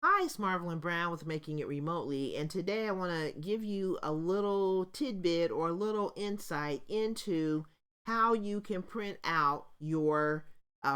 Hi, it's Marvelyn Brown with Making It Remotely, and today I want to give you a little tidbit or a little insight into how you can print out your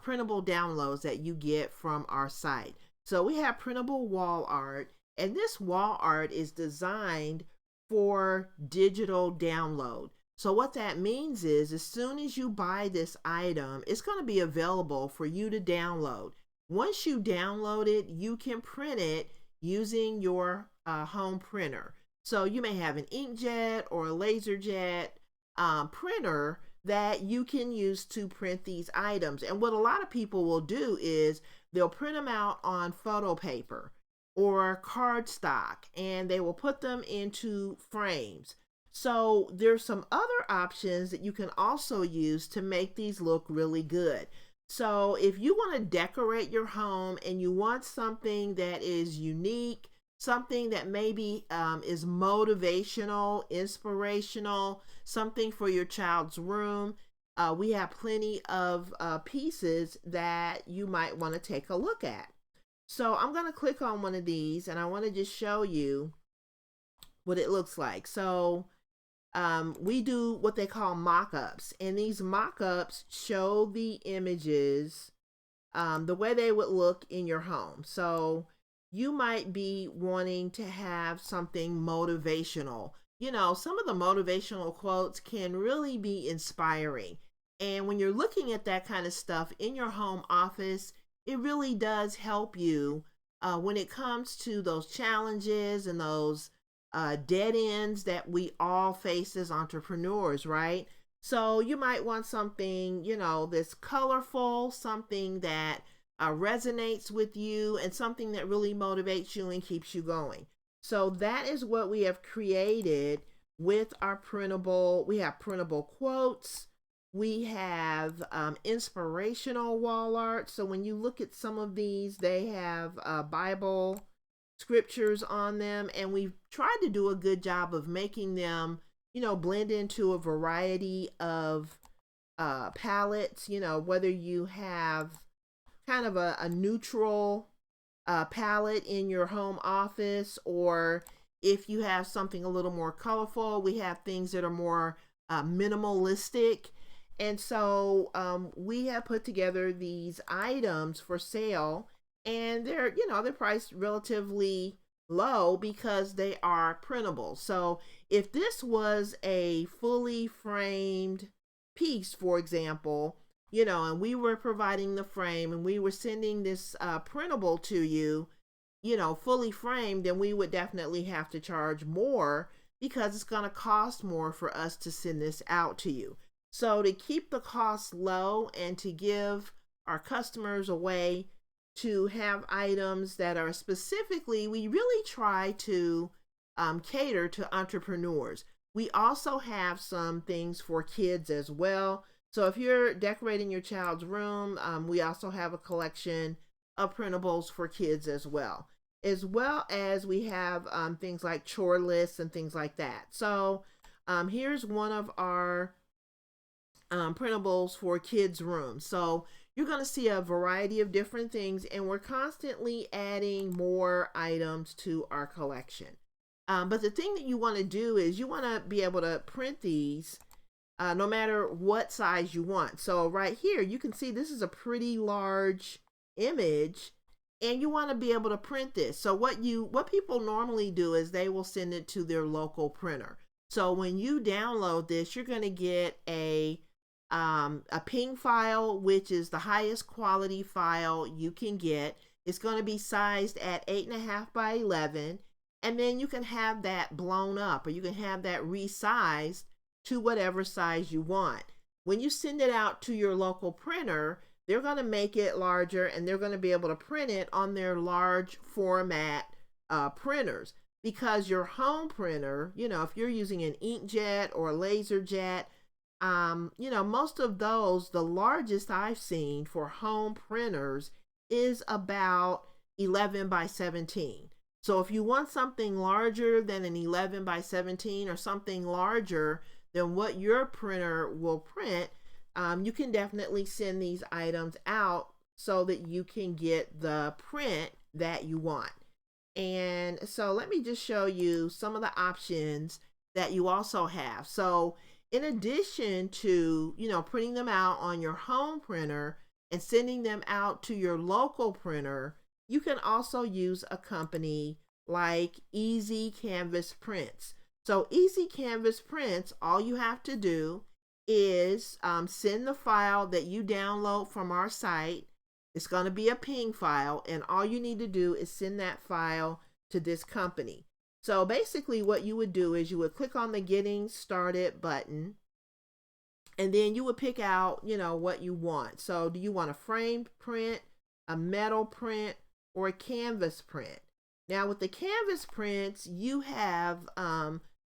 printable downloads that you get from our site. So we have printable wall art, and this wall art is designed for digital download. So what that means is as soon as you buy this item, it's going to be available for you to download. Once you download it, you can print it using your home printer. So you may have an inkjet or a laserjet printer that you can use to print these items. And what a lot of people will do is they'll print them out on photo paper or cardstock, and they will put them into frames. So there's some other options that you can also use to make these look really good. So if you want to decorate your home and you want something that is unique, something that maybe is motivational, inspirational, something for your child's room, we have plenty of pieces that you might want to take a look at. So I'm going to click on one of these and I want to just show you what it looks like. So we do what they call mock-ups, and these mock-ups show the images the way they would look in your home. So you might be wanting to have something motivational. You know, some of the motivational quotes can really be inspiring. And when you're looking at that kind of stuff in your home office, it really does help you when it comes to those challenges and those dead ends that we all face as entrepreneurs, right? So you might want something, you know, that's colorful, something that resonates with you, and something that really motivates you and keeps you going. So that is what we have created with our printable. We have printable quotes. We have inspirational wall art. So when you look at some of these, they have Bible scriptures on them, and we've tried to do a good job of making them, you know, blend into a variety of palettes. You know, whether you have kind of a neutral palette in your home office, or if you have something a little more colorful, we have things that are more minimalistic. And so we have put together these items for sale, and they're, you know, they're priced relatively low because they are printable. So if this was a fully framed piece, for example, you know, and we were providing the frame and we were sending this printable to you, you know, fully framed, then we would definitely have to charge more because it's going to cost more for us to send this out to you. So to keep the costs low and to give our customers a way to have items that are specifically, we really try to cater to entrepreneurs. We also have some things for kids as well. So if you're decorating your child's room, we also have a collection of printables for kids as well. As well as we have things like chore lists and things like that. So here's one of our printables for kids' rooms. So you're going to see a variety of different things, and we're constantly adding more items to our collection. But the thing that you want to do is you want to be able to print these no matter what size you want. So right here, you can see this is a pretty large image, and you want to be able to print this. So what people normally do is they will send it to their local printer. So when you download this, you're going to get a ping file, which is the highest quality file you can get. It's going to be sized at 8.5 by 11, and then you can have that blown up, or you can have that resized to whatever size you want. When you send it out to your local printer, they're going to make it larger, and they're going to be able to print it on their large format printers. Because your home printer, you know, if you're using an inkjet or a laserjet, you know, most of those, the largest I've seen for home printers is about 11 by 17. So if you want something larger than an 11 by 17 or something larger than what your printer will print, you can definitely send these items out so that you can get the print that you want. And so let me just show you some of the options that you also have. So in addition to, printing them out on your home printer and sending them out to your local printer, you can also use a company like Easy Canvas Prints. So Easy Canvas Prints, all you have to do is send the file that you download from our site. It's going to be a ping file, and all you need to do is send that file to this company. So basically what you would do is you would click on the Getting Started button, and then you would pick out, what you want. So do you want a framed print, a metal print, or a canvas print? Now with the canvas prints, you have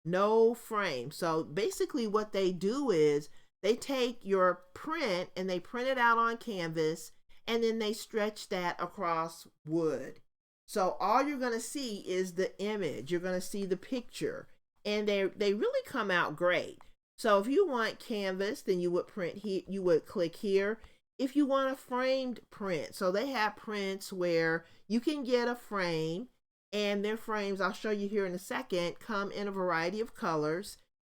no frame. So basically what they do is they take your print and they print it out on canvas, and then they stretch that across wood. So all you're going to see is the image. You're going to see the picture, and they really come out great. So if you want canvas, then you would print here. You would click here. If you want a framed print, so they have prints where you can get a frame, and their frames, I'll show you here in a second, come in a variety of colors,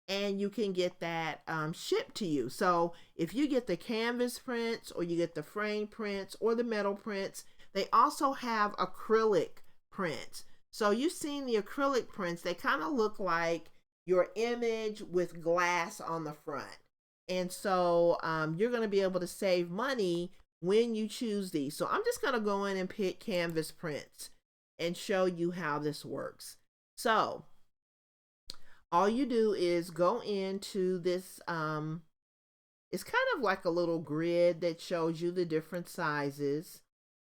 and you can get that shipped to you. So if you get the canvas prints, or you get the frame prints, or the metal prints, they also have acrylic prints. So you've seen the acrylic prints. They kind of look like your image with glass on the front. And so you're going to be able to save money when you choose these. So I'm just going to go in and pick canvas prints and show you how this works. So all you do is go into this, it's kind of like a little grid that shows you the different sizes.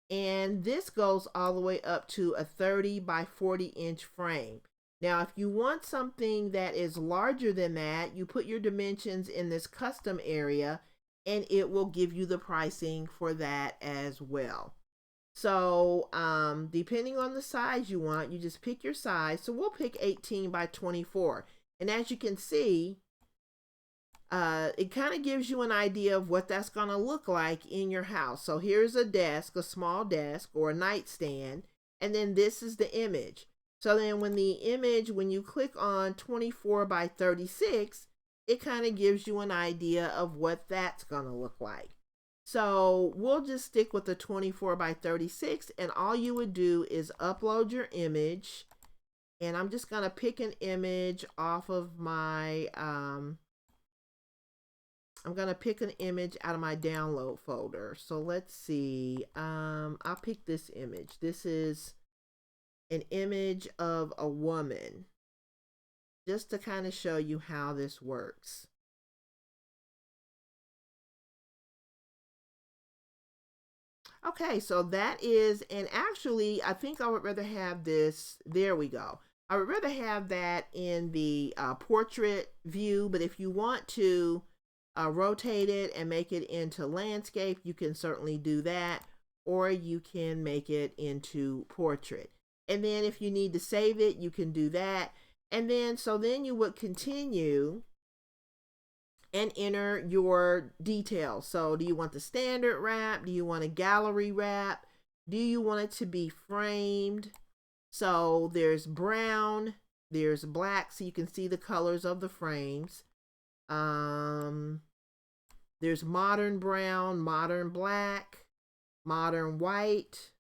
And this goes all the way up to a 30 by 40 inch frame. Now, if you want something that is larger than that, you put your dimensions in this custom area, and it will give you the pricing for that as well. So depending on the size you want, you just pick your size. So we'll pick 18 by 24. And as you can see, it kind of gives you an idea of what that's going to look like in your house. So here's a desk, a small desk or a nightstand, and then this is the image. So then when you click on 24 by 36, it kind of gives you an idea of what that's going to look like. So we'll just stick with the 24 by 36, and all you would do is upload your image. And I'm just going to pick an image off of my, I'm going to pick an image out of my download folder. So let's see, I'll pick this image. This is an image of a woman, just to kind of show you how this works. Okay, so that is, and actually, I think I would rather have this, there we go. I would rather have that in the portrait view, but if you want to rotate it and make it into landscape, you can certainly do that, or you can make it into portrait. And then if you need to save it, you can do that. And then, so then you would continue and enter your details. So do you want the standard wrap? Do you want a gallery wrap? Do you want it to be framed? So there's brown, there's black, so you can see the colors of the frames. There's modern brown, modern black, modern white.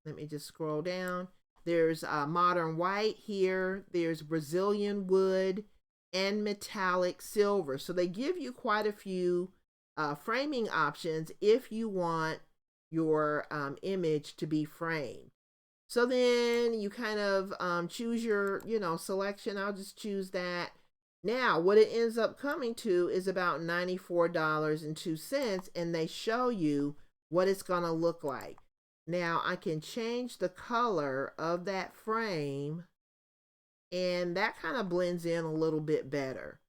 Let me just scroll down. There's modern white here. There's Brazilian wood and metallic silver. So they give you quite a few framing options if you want your image to be framed. So then you kind of choose your, selection. I'll just choose that. Now, what it ends up coming to is about $94.02, and they show you what it's going to look like. Now, I can change the color of that frame, and that kind of blends in a little bit better.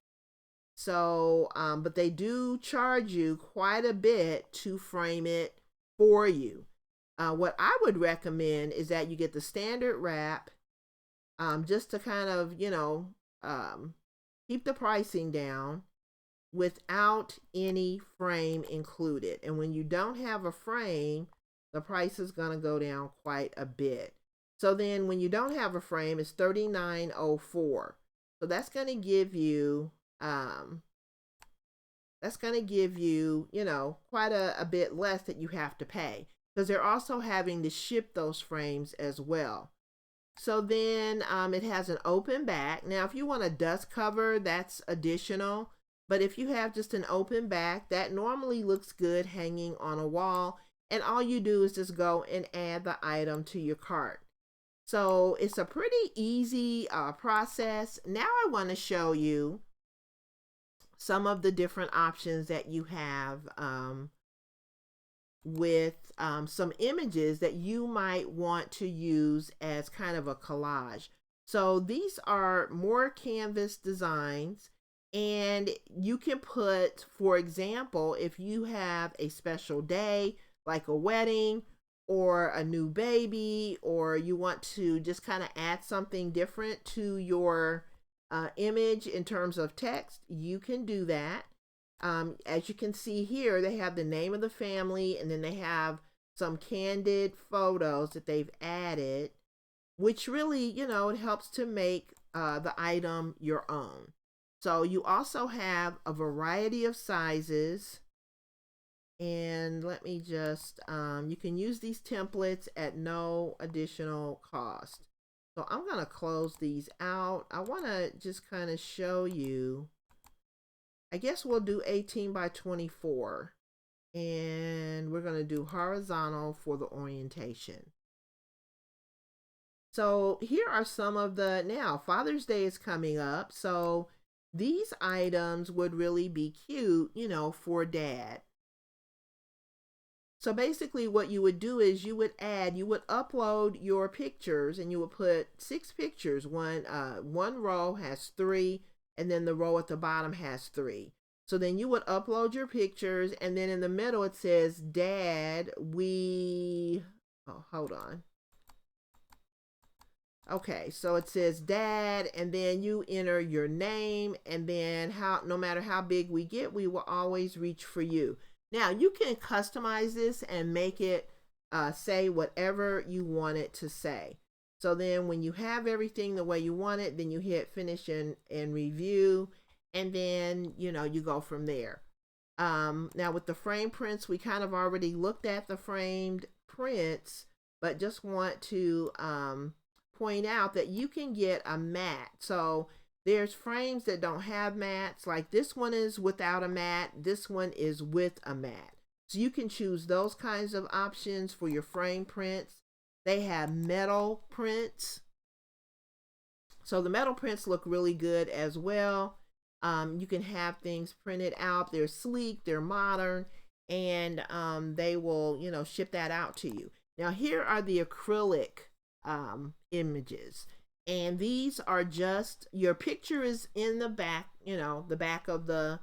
So, but they do charge you quite a bit to frame it for you. What I would recommend is that you get the standard wrap, just to kind of, keep the pricing down without any frame included. And when you don't have a frame, the price is going to go down quite a bit. So then when you don't have a frame, it's $39.04. So that's going to give you quite a bit less that you have to pay, because they're also having to ship those frames as well. So then it has an open back. Now, if you want a dust cover, that's additional. But if you have just an open back, that normally looks good hanging on a wall. And all you do is just go and add the item to your cart. So it's a pretty easy process. Now I want to show you some of the different options that you have with some images that you might want to use as kind of a collage. So these are more canvas designs, and you can put, for example, if you have a special day like a wedding or a new baby, or you want to just kind of add something different to your image in terms of text, you can do that. As you can see here, they have the name of the family, and then they have some candid photos that they've added, which really, it helps to make the item your own. So you also have a variety of sizes, and let me just, you can use these templates at no additional cost. So I'm going to close these out. I want to just kind of show you, I guess we'll do 18 by 24, and we're going to do horizontal for the orientation. So here are some of now Father's Day is coming up, so these items would really be cute, for dad. So basically what you would do is you would upload your pictures, and you would put 6 pictures. One row has 3, and then the row at the bottom has 3. So then you would upload your pictures, and then in the middle it says, Dad, hold on. Okay, so it says Dad, and then you enter your name, and then no matter how big we get, we will always reach for you. Now you can customize this and make it say whatever you want it to say. So then when you have everything the way you want it, then you hit finish and review, and then you go from there. Now with the frame prints, we kind of already looked at the framed prints, but just want to point out that you can get a mat. So there's frames that don't have mats, like this one is without a mat, this one is with a mat. So you can choose those kinds of options for your frame prints. They have metal prints. So the metal prints look really good as well. You can have things printed out. They're sleek, they're modern, and they will, ship that out to you. Now here are the acrylic images. And these are just, your picture is in the back, the back of the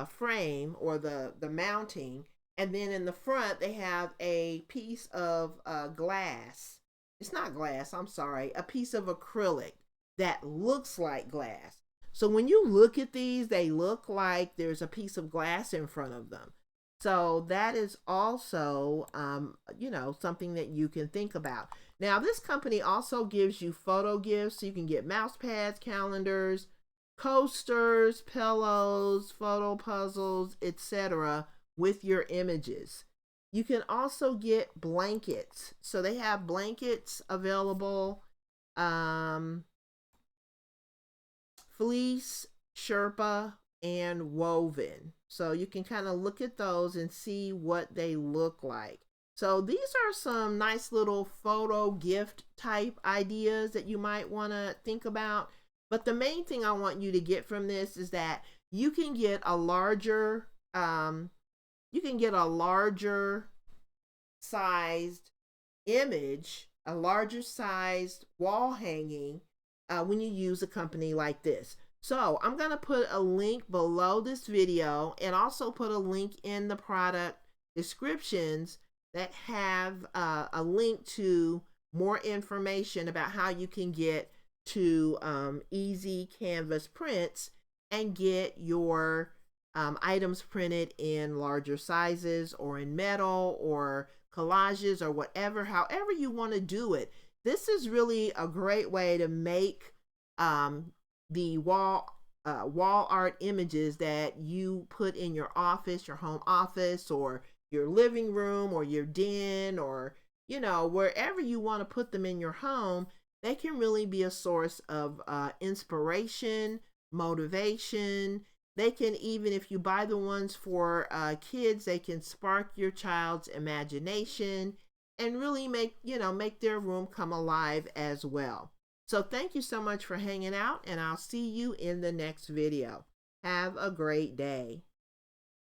frame or the mounting. And then in the front, they have a piece of glass. It's not glass, I'm sorry, a piece of acrylic that looks like glass. So when you look at these, they look like there's a piece of glass in front of them. So that is also, something that you can think about. Now, this company also gives you photo gifts. So you can get mouse pads, calendars, coasters, pillows, photo puzzles, etc. with your images. You can also get blankets. So they have blankets available. Fleece, Sherpa, and woven. So you can kind of look at those and see what they look like. So these are some nice little photo gift type ideas that you might want to think about. But the main thing I want you to get from this is that you can get a larger sized image, a larger sized wall hanging when you use a company like this. So I'm going to put a link below this video, and also put a link in the product descriptions that have a link to more information about how you can get to Easy Canvas Prints and get your items printed in larger sizes, or in metal, or collages, or however you want to do it. this is really a great way to make the wall art images that you put in your office, your home office, or your living room, or your den, or wherever you want to put them in your home. They can really be a source of inspiration, motivation. They can, even if you buy the ones for kids, they can spark your child's imagination and really make their room come alive as well. So thank you so much for hanging out, and I'll see you in the next video. Have a great day.